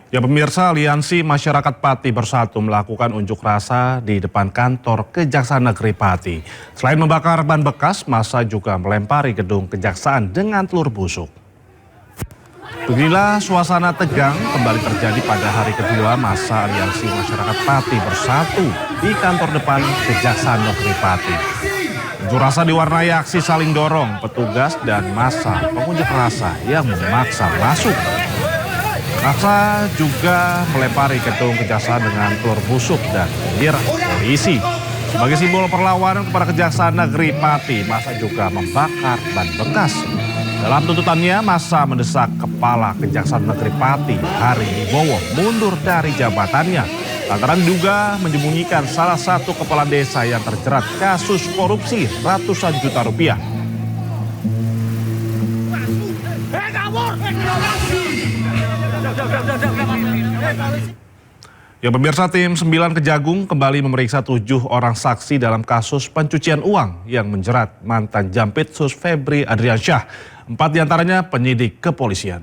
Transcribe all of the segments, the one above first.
Ya pemirsa, Aliansi Masyarakat Pati Bersatu melakukan unjuk rasa di depan kantor Kejaksaan Negeri Pati. Selain membakar ban bekas, massa juga melempari gedung kejaksaan dengan telur busuk. Beginilah suasana tegang kembali terjadi pada hari kedua massa Aliansi Masyarakat Pati Bersatu di kantor depan Kejaksaan Negeri Pati. Unjuk rasa diwarnai aksi saling dorong petugas dan massa pengunjuk rasa yang memaksa masuk. Massa juga melempari gedung kejaksaan dengan telur busuk dan menyindir polisi. Sebagai simbol perlawanan kepada Kejaksaan Negeri Pati, massa juga membakar ban bekas. Dalam tuntutannya, massa mendesak Kepala Kejaksaan Negeri Pati, Hari Wibowo, mundur dari jabatannya lantaran juga menyembunyikan salah satu kepala desa yang terjerat kasus korupsi ratusan juta rupiah. Ya pemirsa, tim 9 Kejagung kembali memeriksa 7 orang saksi dalam kasus pencucian uang yang menjerat mantan Jampitsus Febri Adriansyah. 4 diantaranya penyidik kepolisian.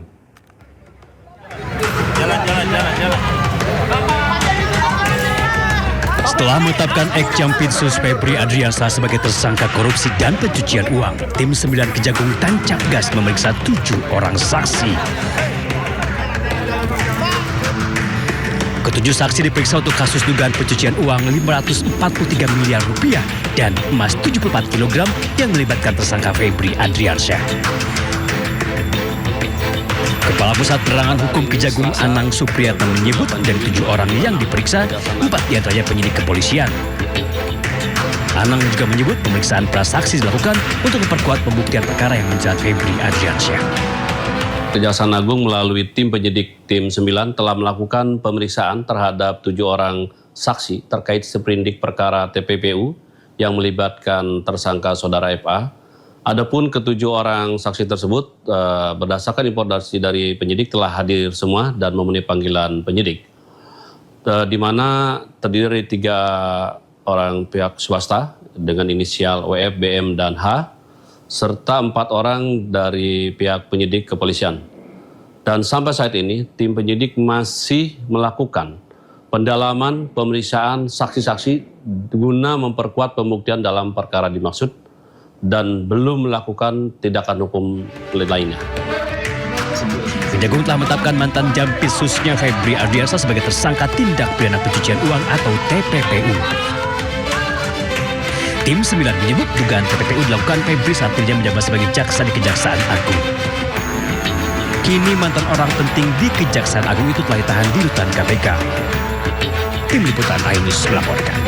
Setelah menetapkan ex-Jampitsus Febri Adriansyah sebagai tersangka korupsi dan pencucian uang, tim 9 Kejagung tancap gas memeriksa 7 orang saksi. Ketujuh saksi diperiksa untuk kasus dugaan pencucian uang 543 miliar rupiah dan emas 74 kg yang melibatkan tersangka Febri Adriansyah. Kepala Pusat Penerangan Hukum Kejagung Anang Supriyatna menyebut dari 7 orang yang diperiksa, 4 diantaranya penyidik kepolisian. Anang juga menyebut pemeriksaan prasaksi dilakukan untuk memperkuat pembuktian perkara yang menjerat Febri Adriansyah. Kejaksaan Agung melalui tim penyidik tim 9 telah melakukan pemeriksaan terhadap 7 orang saksi terkait seprindik perkara TPPU yang melibatkan tersangka saudara FA. Adapun ketujuh orang saksi tersebut berdasarkan informasi dari penyidik telah hadir semua dan memenuhi panggilan penyidik. Di mana terdiri dari 3 orang pihak swasta dengan inisial WF, BM, dan H, serta 4 orang dari pihak penyidik kepolisian. Dan sampai saat ini, tim penyidik masih melakukan pendalaman pemeriksaan saksi-saksi guna memperkuat pembuktian dalam perkara dimaksud dan belum melakukan tindakan hukum lainnya. Kejagung telah menetapkan mantan Jampitsusnya Febri Adriansyah sebagai tersangka tindak pidana pencucian uang atau TPPU. Tim 9 menyebut dugaan TPPU dilakukan Febri saat dirinya menjabat sebagai jaksa di Kejaksaan Agung. Kini mantan orang penting di Kejaksaan Agung itu telah ditahan di rutan KPK. Tim Liputan Ainus melaporkan.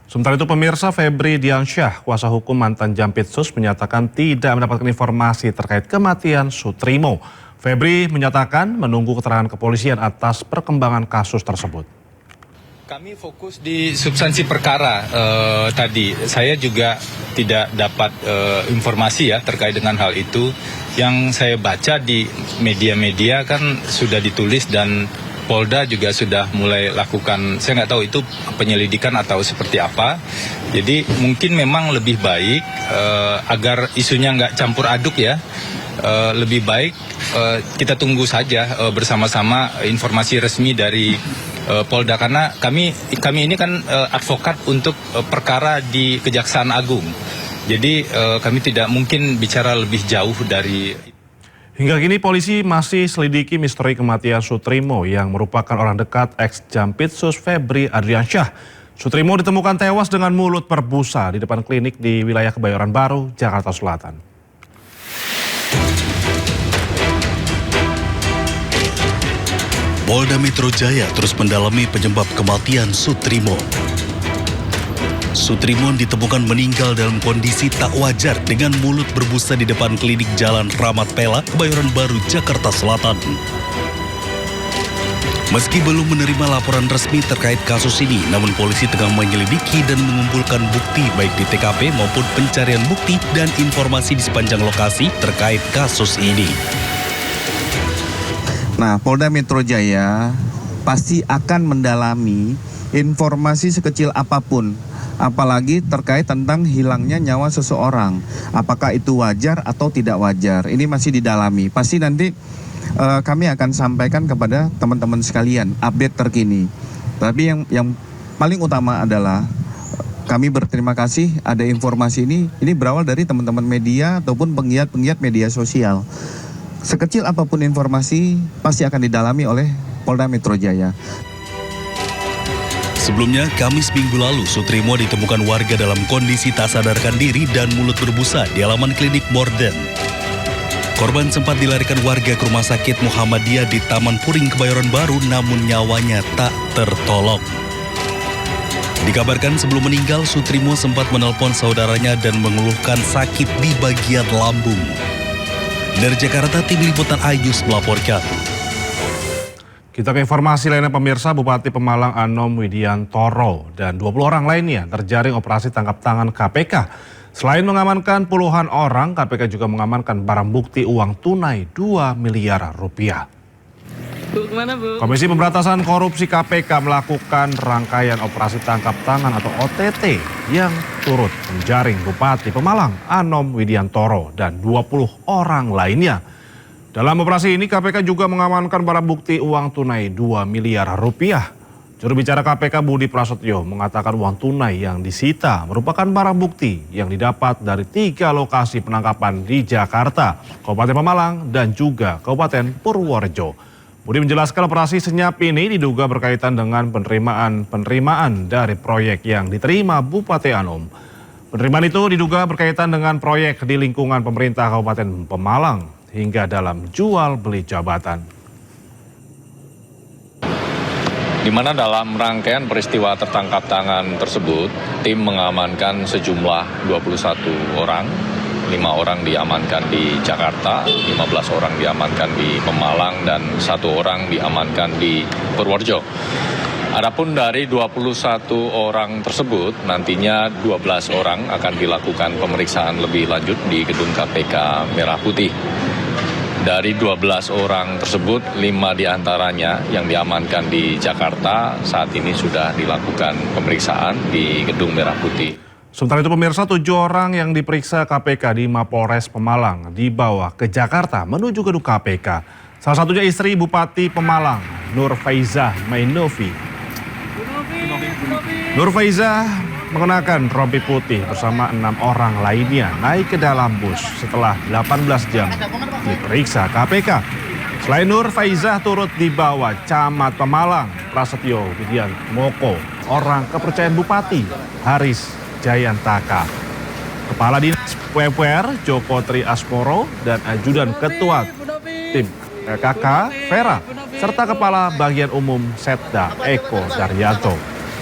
Sementara itu pemirsa, Febri Adriansyah, kuasa hukum mantan Jampitsus, menyatakan tidak mendapatkan informasi terkait kematian Sutrimo. Febri menyatakan menunggu keterangan kepolisian atas perkembangan kasus tersebut. Kami fokus di substansi perkara tadi. Saya juga tidak dapat informasi ya terkait dengan hal itu. Yang saya baca di media-media kan sudah ditulis dan Polda juga sudah mulai lakukan, saya nggak tahu itu penyelidikan atau seperti apa. Jadi mungkin memang lebih baik agar isunya nggak campur aduk ya. Lebih baik kita tunggu saja bersama-sama informasi resmi dari Polda, karena kami ini kan advokat untuk perkara di Kejaksaan Agung. Jadi kami tidak mungkin bicara lebih jauh dari. Hingga kini polisi masih selidiki misteri kematian Sutrimo yang merupakan orang dekat ex-Jampitsus Febri Adriansyah. Sutrimo ditemukan tewas dengan mulut berbusa di depan klinik di wilayah Kebayoran Baru, Jakarta Selatan. Polda Metro Jaya terus mendalami penyebab kematian Sutrimo. Sutrimo ditemukan meninggal dalam kondisi tak wajar dengan mulut berbusa di depan klinik Jalan Ramat Pela, Kebayoran Baru, Jakarta Selatan. Meski belum menerima laporan resmi terkait kasus ini, namun polisi tengah menyelidiki dan mengumpulkan bukti baik di TKP maupun pencarian bukti dan informasi di sepanjang lokasi terkait kasus ini. Nah, Polda Metro Jaya pasti akan mendalami informasi sekecil apapun, apalagi terkait tentang hilangnya nyawa seseorang. Apakah itu wajar atau tidak wajar? Ini masih didalami. Pasti nanti kami akan sampaikan kepada teman-teman sekalian update terkini. Tapi yang paling utama adalah kami berterima kasih ada informasi ini berawal dari teman-teman media ataupun penggiat-penggiat media sosial. Sekecil apapun informasi pasti akan didalami oleh Polda Metro Jaya. Sebelumnya, Kamis minggu lalu, Sutrimo ditemukan warga dalam kondisi tak sadarkan diri dan mulut berbusa di halaman klinik Morden. Korban sempat dilarikan warga ke Rumah Sakit Muhammadiyah di Taman Puring, Kebayoran Baru, namun nyawanya tak tertolong. Dikabarkan sebelum meninggal, Sutrimo sempat menelpon saudaranya dan mengeluhkan sakit di bagian lambung. Dari Jakarta, tim liputan Ayus melaporkan. Kita ke informasi lainnya pemirsa, Bupati Pemalang Anom Widiantoro dan 20 orang lainnya terjaring operasi tangkap tangan KPK. Selain mengamankan puluhan orang, KPK juga mengamankan barang bukti uang tunai 2 miliar rupiah. Bu, kemana, Bu? Komisi Pemberantasan Korupsi KPK melakukan rangkaian operasi tangkap tangan atau OTT yang turut menjaring Bupati Pemalang Anom Widiantoro dan 20 orang lainnya. Dalam operasi ini KPK juga mengamankan barang bukti uang tunai 2 miliar rupiah. Juru bicara KPK Budi Prasetyo mengatakan uang tunai yang disita merupakan barang bukti yang didapat dari 3 lokasi penangkapan di Jakarta, Kabupaten Pemalang, dan juga Kabupaten Purworejo. Budi menjelaskan operasi senyap ini diduga berkaitan dengan penerimaan dari proyek yang diterima Bupati Anom. Penerimaan itu diduga berkaitan dengan proyek di lingkungan pemerintah Kabupaten Pemalang hingga dalam jual beli jabatan. Di mana dalam rangkaian peristiwa tertangkap tangan tersebut, tim mengamankan sejumlah 21 orang, 5 orang diamankan di Jakarta, 15 orang diamankan di Pemalang, dan 1 orang diamankan di Purworejo. Adapun dari 21 orang tersebut, nantinya 12 orang akan dilakukan pemeriksaan lebih lanjut di gedung KPK Merah Putih. Dari 12 orang tersebut, 5 diantaranya yang diamankan di Jakarta saat ini sudah dilakukan pemeriksaan di Gedung Merah Putih. Sementara itu pemirsa, 7 orang yang diperiksa KPK di Mapolres Pemalang dibawa ke Jakarta menuju gedung KPK. Salah satunya istri Bupati Pemalang, Nur Faizah Mainovi. Nur Faizah mengenakan rompi putih bersama 6 orang lainnya naik ke dalam bus setelah 18 jam diperiksa KPK. Selain Nur, Faizah turut dibawa Camat Pemalang, Prasetyo Widiantmoko, orang kepercayaan Bupati, Haris Jayantaka, Kepala Dinas PUPR, Joko Tri Asmoro, dan Ajudan Ketua Tim KK, Vera, serta Kepala Bagian Umum Setda, Eko Daryanto.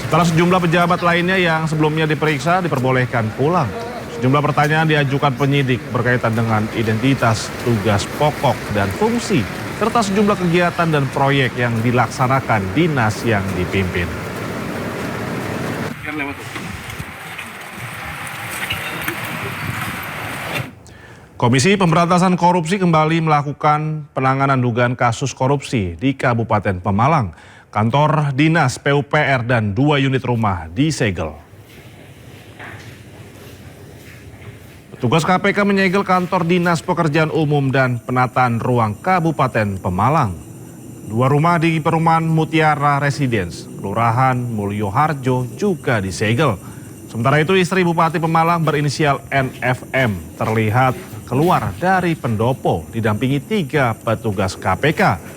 Setelah sejumlah pejabat lainnya yang sebelumnya diperiksa diperbolehkan pulang. Sejumlah pertanyaan diajukan penyidik berkaitan dengan identitas, tugas pokok dan fungsi, serta sejumlah kegiatan dan proyek yang dilaksanakan dinas yang dipimpin. Komisi Pemberantasan Korupsi kembali melakukan penanganan dugaan kasus korupsi di Kabupaten Pemalang. Kantor Dinas PUPR dan 2 unit rumah disegel. Petugas KPK menyegel kantor Dinas Pekerjaan Umum dan Penataan Ruang Kabupaten Pemalang. 2 rumah di Perumahan Mutiara Residence, Kelurahan Mulyoharjo juga disegel. Sementara itu istri Bupati Pemalang berinisial NFM terlihat keluar dari pendopo didampingi 3 petugas KPK.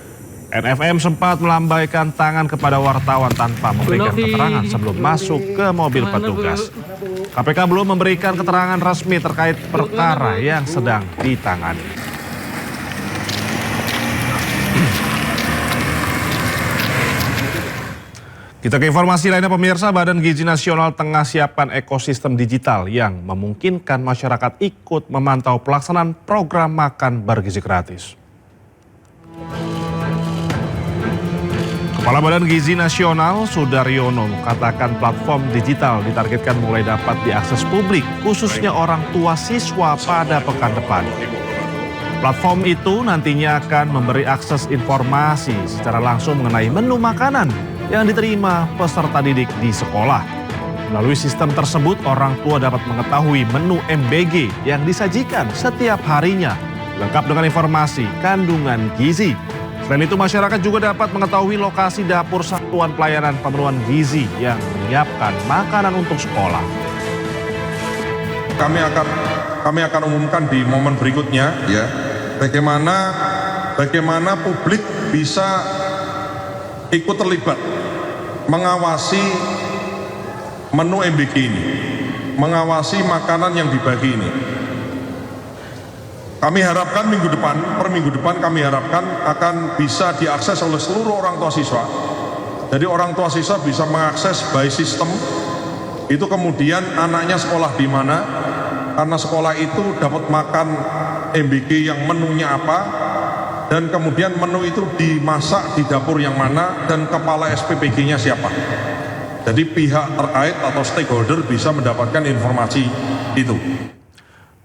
NFM sempat melambaikan tangan kepada wartawan tanpa memberikan keterangan sebelum masuk ke mobil petugas. KPK belum memberikan keterangan resmi terkait perkara yang sedang ditangani. Kita ke informasi lainnya pemirsa, Badan Gizi Nasional tengah siapkan ekosistem digital yang memungkinkan masyarakat ikut memantau pelaksanaan program makan bergizi gratis. Kepala Badan Gizi Nasional Sudaryono mengatakan platform digital ditargetkan mulai dapat diakses publik, khususnya orang tua siswa pada pekan depan. Platform itu nantinya akan memberi akses informasi secara langsung mengenai menu makanan yang diterima peserta didik di sekolah. Melalui sistem tersebut, orang tua dapat mengetahui menu MBG yang disajikan setiap harinya lengkap dengan informasi kandungan gizi. Selain itu, masyarakat juga dapat mengetahui lokasi dapur Satuan Pelayanan Pemenuhan Gizi yang menyiapkan makanan untuk sekolah. Kami akan umumkan di momen berikutnya, ya, bagaimana publik bisa ikut terlibat mengawasi menu MBG ini, mengawasi makanan yang dibagi ini. Kami harapkan per minggu depan kami harapkan akan bisa diakses oleh seluruh orang tua siswa. Jadi orang tua siswa bisa mengakses by system, itu kemudian anaknya sekolah di mana, karena sekolah itu dapat makan MBG yang menunya apa, dan kemudian menu itu dimasak di dapur yang mana, dan kepala SPPG-nya siapa. Jadi pihak terkait atau stakeholder bisa mendapatkan informasi itu.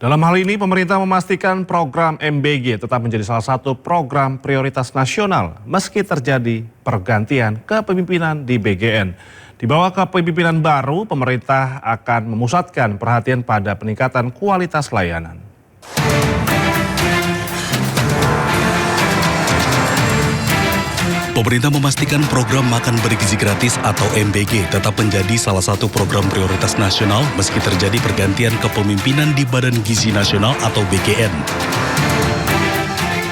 Dalam hal ini, pemerintah memastikan program MBG tetap menjadi salah satu program prioritas nasional meski terjadi pergantian kepemimpinan di BGN. Di bawah kepemimpinan baru, pemerintah akan memusatkan perhatian pada peningkatan kualitas layanan. Pemerintah memastikan program makan bergizi gratis atau MBG tetap menjadi salah satu program prioritas nasional meski terjadi pergantian kepemimpinan di Badan Gizi Nasional atau BGN.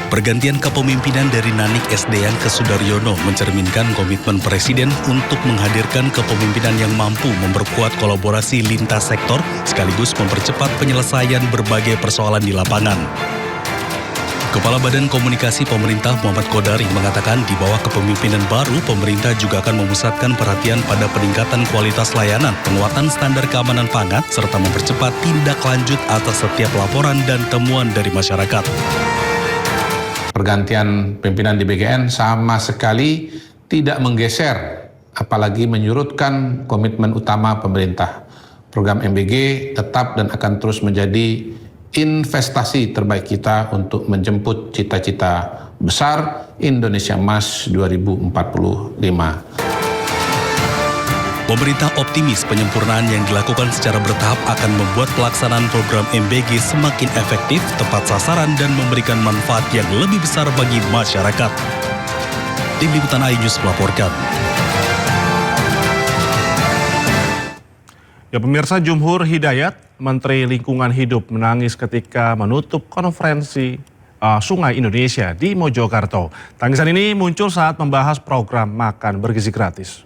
Pergantian kepemimpinan dari Nanik Sdean ke Sudaryono mencerminkan komitmen Presiden untuk menghadirkan kepemimpinan yang mampu memperkuat kolaborasi lintas sektor sekaligus mempercepat penyelesaian berbagai persoalan di lapangan. Kepala Badan Komunikasi Pemerintah Muhammad Kodari mengatakan di bawah kepemimpinan baru, pemerintah juga akan memusatkan perhatian pada peningkatan kualitas layanan, penguatan standar keamanan pangan, serta mempercepat tindak lanjut atas setiap laporan dan temuan dari masyarakat. Pergantian pimpinan di BGN sama sekali tidak menggeser, apalagi menyurutkan komitmen utama pemerintah. Program MBG tetap dan akan terus menjadi investasi terbaik kita untuk menjemput cita-cita besar Indonesia Emas 2045. Pemerintah optimis penyempurnaan yang dilakukan secara bertahap akan membuat pelaksanaan program MBG semakin efektif, tepat sasaran, dan memberikan manfaat yang lebih besar bagi masyarakat. Tim Liputan iNews melaporkan. Ya, pemirsa, Jumhur Hidayat, Menteri Lingkungan Hidup, menangis ketika menutup konferensi Sungai Indonesia di Mojokerto. Tangisan ini muncul saat membahas program makan bergizi gratis.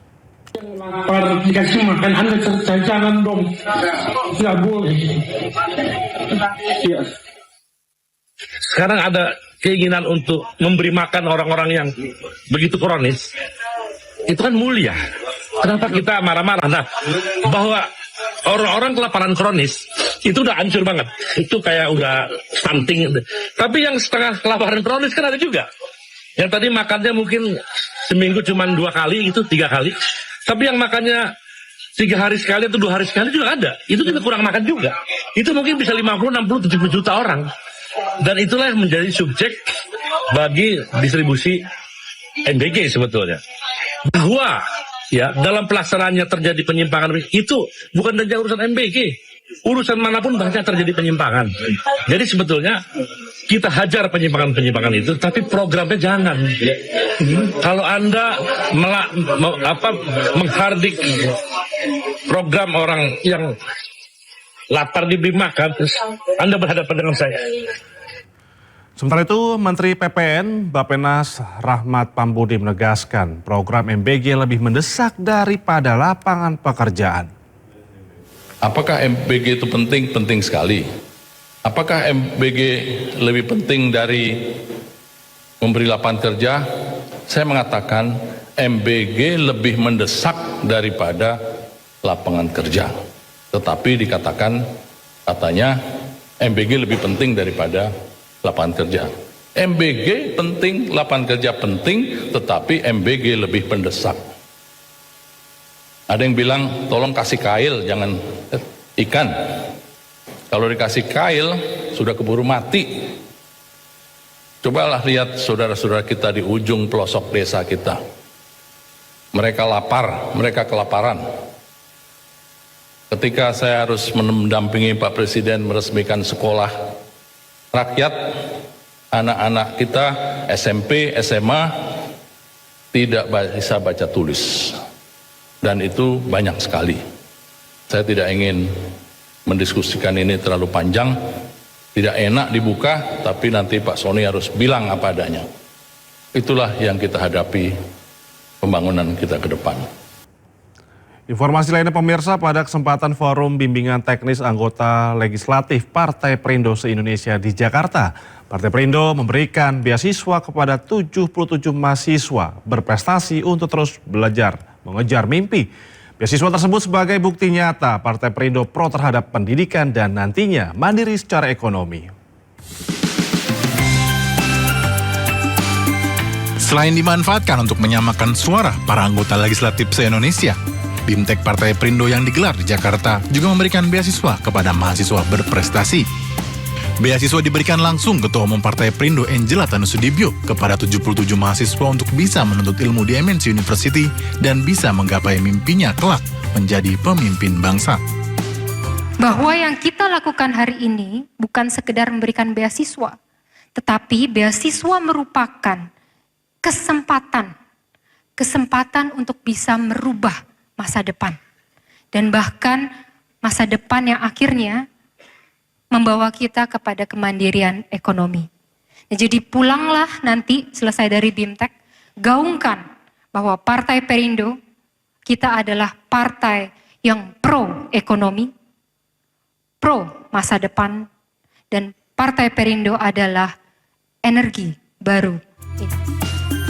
Lapar dikasih makan, Anda jangan dong, nggak boleh. Ya. Sekarang ada keinginan untuk memberi makan orang-orang yang begitu kronis, itu kan mulia. Kenapa kita marah-marah? Nah, bahwa orang-orang kelaparan kronis itu udah hancur banget, itu kayak udah stunting. Tapi yang setengah kelaparan kronis kan ada juga, yang tadi makannya mungkin seminggu cuma 2 kali, itu 3 kali. Tapi yang makannya 3 hari sekali atau 2 hari sekali juga ada. Itu juga kurang makan juga. Itu mungkin bisa 50, 60, 70 juta orang. Dan itulah yang menjadi subjek bagi distribusi MBG sebetulnya. Bahwa ya dalam pelaksanaannya terjadi penyimpangan, itu bukan saja urusan MBG. Urusan manapun banyak terjadi penyimpangan. Jadi sebetulnya kita hajar penyimpangan-penyimpangan itu, tapi programnya jangan. Kalau Anda menghardik program orang yang lapar diberi makan, Anda berhadapan dengan saya. Sementara itu, Menteri PPN Bappenas Rahmat Pambudi menegaskan program MBG lebih mendesak daripada lapangan pekerjaan. Apakah MBG itu penting? Penting sekali. Apakah MBG lebih penting dari memberi lapangan kerja? Saya mengatakan MBG lebih mendesak daripada lapangan kerja. Tetapi dikatakan, katanya MBG lebih penting daripada lapangan kerja. MBG penting, lapangan kerja penting, tetapi MBG lebih mendesak. Ada yang bilang, tolong kasih kail, jangan ikan. Kalau dikasih kail, sudah keburu mati. Cobalah lihat saudara-saudara kita di ujung pelosok desa kita. Mereka lapar, mereka kelaparan. Ketika saya harus mendampingi Pak Presiden meresmikan sekolah rakyat, anak-anak kita SMP, SMA tidak bisa baca tulis. Dan itu banyak sekali. Saya tidak ingin mendiskusikan ini terlalu panjang. Tidak enak dibuka, tapi nanti Pak Sony harus bilang apa adanya. Itulah yang kita hadapi pembangunan kita ke depan. Informasi lainnya pemirsa, pada kesempatan Forum Bimbingan Teknis Anggota Legislatif Partai Perindo se-Indonesia di Jakarta, Partai Perindo memberikan beasiswa kepada 77 mahasiswa berprestasi untuk terus belajar, mengejar mimpi. Beasiswa tersebut sebagai bukti nyata Partai Perindo pro terhadap pendidikan dan nantinya mandiri secara ekonomi. Selain dimanfaatkan untuk menyamakan suara para anggota legislatif se-Indonesia, BIMTEK Partai Perindo yang digelar di Jakarta juga memberikan beasiswa kepada mahasiswa berprestasi. Beasiswa diberikan langsung Ketua Umum Partai Perindo Angela Tanusudibyo kepada 77 mahasiswa untuk bisa menuntut ilmu di MNC University dan bisa menggapai mimpinya kelak menjadi pemimpin bangsa. Bahwa yang kita lakukan hari ini bukan sekedar memberikan beasiswa, tetapi beasiswa merupakan kesempatan untuk bisa merubah masa depan. Dan bahkan masa depan yang akhirnya membawa kita kepada kemandirian ekonomi. Nah, jadi pulanglah nanti selesai dari BIMTEK, gaungkan bahwa Partai Perindo, kita adalah partai yang pro ekonomi, pro masa depan, dan Partai Perindo adalah energi baru.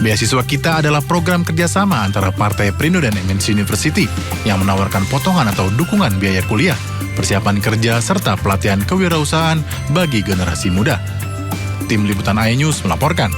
Beasiswa Kita adalah program kerjasama antara Partai Perindo dan MNC University yang menawarkan potongan atau dukungan biaya kuliah, persiapan kerja, serta pelatihan kewirausahaan bagi generasi muda. Tim Liputan iNews melaporkan.